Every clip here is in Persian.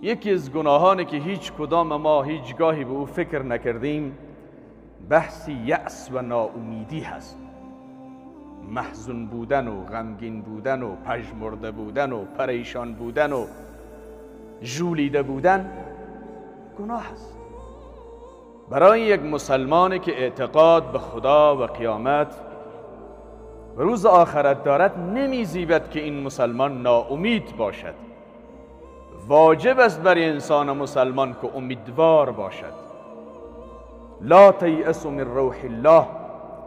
یکی از گناهانی که هیچ کدام ما هیچ گاهی به او فکر نکردیم بحث یأس و ناامیدی هست. محزون بودن و غمگین بودن و پژمرده بودن و پریشان بودن و ژولیده بودن گناه است. برای یک مسلمانی که اعتقاد به خدا و قیامت و روز آخرت دارد نمیزیبد که این مسلمان ناامید باشد. واجب است برای انسان مسلمان که امیدوار باشد. لا تیأسوا من روح الله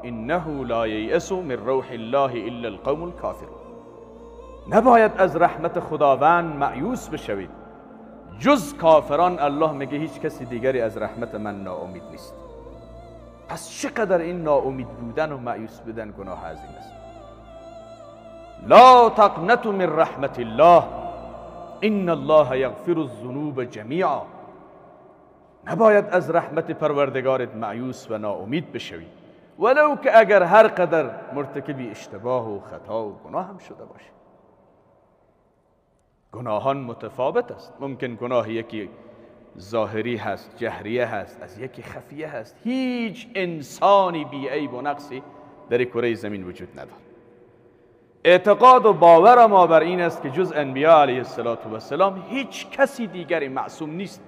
انه لا ییأس من روح الله الا القوم الکافرون. نباید از رحمت خداوند مایوس بشوید. جز کافران الله میگه هیچ کسی دیگری از رحمت من ناامید نیست. پس چقدر این ناامید بودن و مایوس بودن گناه عظیم است. لا تقنطوا من رحمت الله ان الله یغفر الذنوب جمیعا. نباید از رحمت پروردگارت مایوس و ناامید بشوی، ولو که اگر هر قدر مرتکبی اشتباه و خطا و گناه هم شده باشه. گناهان متفاوت است. ممکن گناه یکی ظاهری هست، جهریه هست، از یکی خفیه هست. هیچ انسانی بی عیب و نقصی در کره زمین وجود ندارد. اعتقاد و باور ما بر این است که جز انبیاء علیه السلام هیچ کسی دیگری معصوم نیست.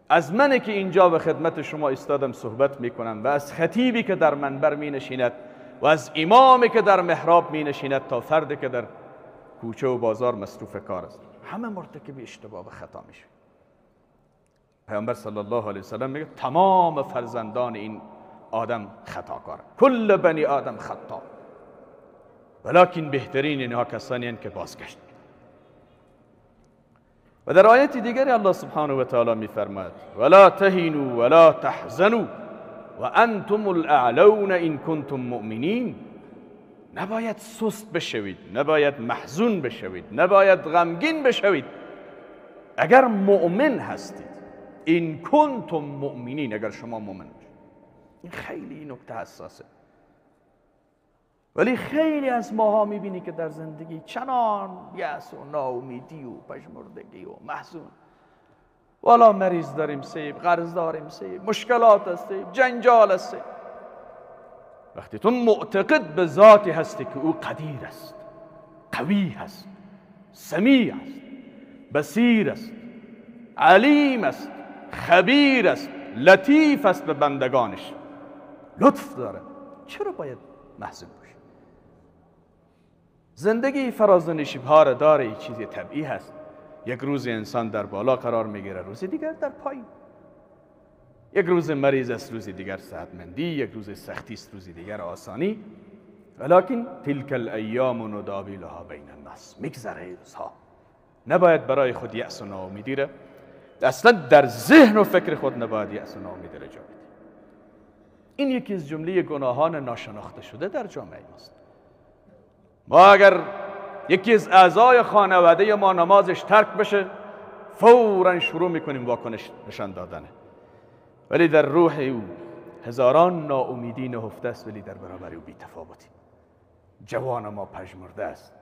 از من که اینجا به خدمت شما ایستادم صحبت میکنم و از خطیبی که در منبر می نشیند و از امامی که در محراب می نشیند تا فردی که در کوچه و بازار مصروف کار است، همه مرتکب اشتباه و خطا میشه. پیامبر صلی الله علیه وسلم میگه تمام فرزندان این آدم خطاکار، کل بنی آدم خطا، ولکن بهترین اینها کسانی هستند که بازگشت. و در آیت دیگری الله سبحانه و تعالی میفرماید ولا تهینوا ولا تحزنوا و انتم الاعلون ان کنتم مؤمنین. نباید سست بشوید، نباید محزون بشوید، نباید غمگین بشوید اگر مؤمن هستید. ان کنتم مؤمنین، اگر شما مؤمن باشید. این خیلی نکته حساسه. ولی خیلی از ماها میبینی که در زندگی چنان یأس و ناامیدی و پژمردگی و محزون، والا مریض داریم سیب، قرض داریم سیب، مشکلات هستیم، جنجال هستیم. وقتی تو معتقد به ذاتی هستی که او قدیر است، قوی است، سمیع است، بصیر است، علیم است، خبیر است، لطیف است به بندگانش، لطف داره، چرا باید محزون باشی؟ زندگی فراز و نشیب‌ها داره، چیزی طبیعی هست. یک روز انسان در بالا قرار میگیره، روز دیگر در پایین. یک روز مریض است، روز دیگر صحتمندی، یک روز سختی است، روز دیگر آسانی. ولکن تلک الایام نداولها بین الناس. میگذره روزها. نباید برای خود یأس و ناامیدی را اصلا در ذهن و فکر خود نباید یأس و ناامیدی را جا بدی. این یکی از جمله گناهان ناشناخته شده در جامعه ماست. ما اگر یکی از اعضای خانواده ما نمازش ترک بشه، فوراً شروع میکنیم واکنش نشان دادنه. ولی در روح او هزاران ناامیدی نهفته است، ولی در برابر او بی‌تفاوتی. جوان ما پژمرده است،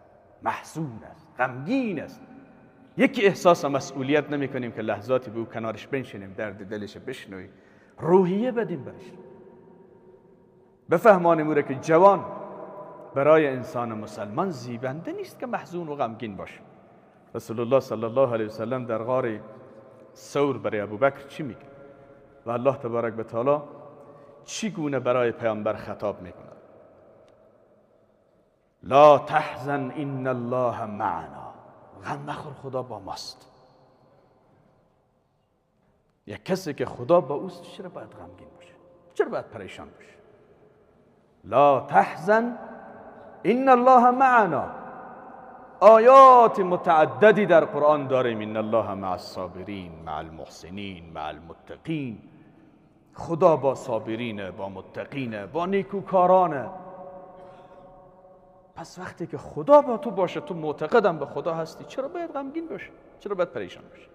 محزون است، غمگین است. یکی احساس مسئولیت نمی کنیم که لحظاتی به او کنارش بنشینیم، درد دلش بشنویم، روحیه بدیم برش. بفهمانیم او را که جوان برای انسان مسلمان زیبنده نیست که محزون و غمگین باشه. رسول الله صلی الله علیه وسلم در غار ثور برای ابوبکر چی میگه و الله تبارک و تعالی چگونه برای پیامبر خطاب میکنه؟ لا تحزن ان الله معنا. غم نخور، خدا با ماست. یک کسی که خدا با اوست چرا باید غمگین باشه؟ چرا باید پریشان باشه؟ لا تحزن ان الله معنا. آیات متعددی در قرآن داریم. ان الله مع الصابرین، مع المحسنین، مع المتقین. خدا با صابرینه، با متقینه، با نیکوکارانه. پس وقتی که خدا با تو باشه، تو معتقدم به خدا هستی، چرا باید غمگین باشه؟ چرا باید پریشان باشه؟